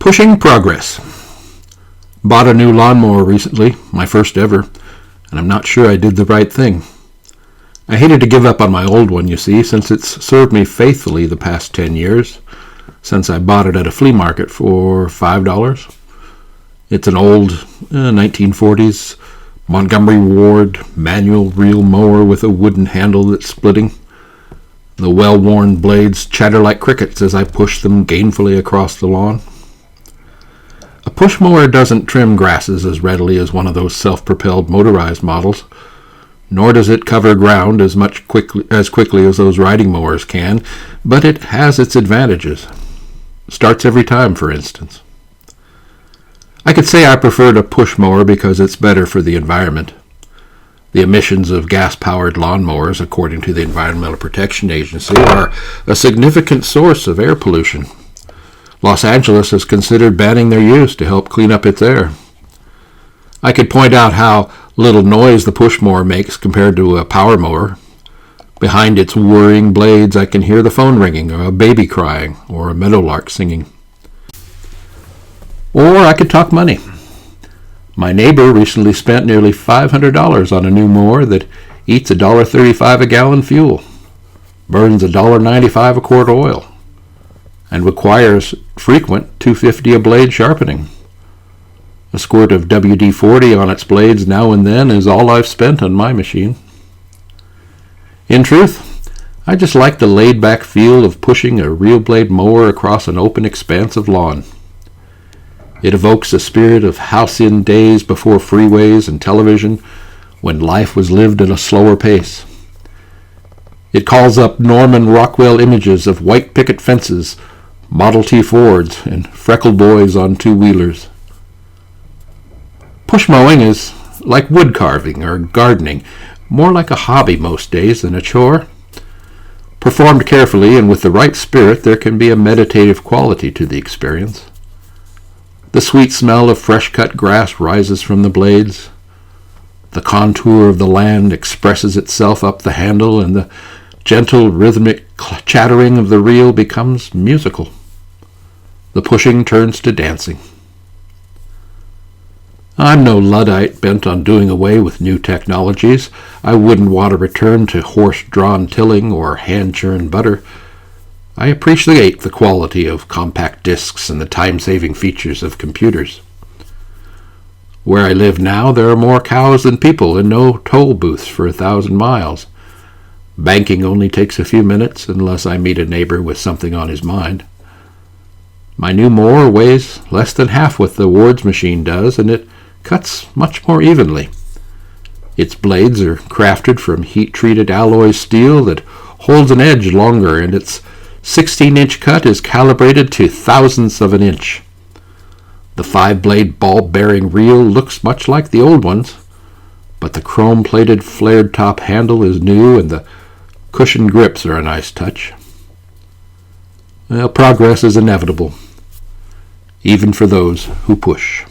Pushing progress. Bought a new lawnmower recently, my first ever, and I'm not sure I did the right thing. I hated to give up on my old one, you see, since it's served me faithfully the past 10 years, since I bought it at a flea market for $5. It's an old 1940s Montgomery Ward manual reel mower with a wooden handle that's splitting. The well-worn blades chatter like crickets as I push them gainfully across the lawn. A push mower doesn't trim grasses as readily as one of those self-propelled motorized models, nor does it cover ground as quickly as those riding mowers can, but it has its advantages. Starts every time, for instance. I could say I preferred a push mower because it's better for the environment. The emissions of gas-powered lawnmowers, according to the Environmental Protection Agency, are a significant source of air pollution. Los Angeles has considered banning their use to help clean up its air. I could point out how little noise the push mower makes compared to a power mower. Behind its whirring blades, I can hear the phone ringing, or a baby crying, or a meadowlark singing. Or I could talk money. My neighbor recently spent nearly $500 on a new mower that eats $1.35 a gallon fuel, burns $1.95 a quart oil, and requires frequent $2.50 a blade sharpening. A squirt of WD-40 on its blades now and then is all I've spent on my machine. In truth, I just like the laid-back feel of pushing a real blade mower across an open expanse of lawn. It evokes a spirit of halcyon days before freeways and television, when life was lived at a slower pace. It calls up Norman Rockwell images of white picket fences, Model T Fords, and freckled boys on two-wheelers. Push mowing is like wood carving or gardening, more like a hobby most days than a chore. Performed carefully and with the right spirit, there can be a meditative quality to the experience. The sweet smell of fresh-cut grass rises from the blades. The contour of the land expresses itself up the handle, and the gentle, rhythmic chattering of the reel becomes musical. The pushing turns to dancing. I'm no Luddite bent on doing away with new technologies. I wouldn't want to return to horse-drawn tilling or hand-churned butter. I appreciate the quality of compact discs and the time-saving features of computers. Where I live now, there are more cows than people and no toll booths for 1,000 miles. Banking only takes a few minutes unless I meet a neighbor with something on his mind. My new mower weighs less than half what the Ward's machine does, and it cuts much more evenly. Its blades are crafted from heat-treated alloy steel that holds an edge longer, and its 16-inch cut is calibrated to thousandths of an inch. The 5-blade ball-bearing reel looks much like the old ones, but the chrome-plated flared-top handle is new and the cushioned grips are a nice touch. Well, progress is inevitable, even for those who push.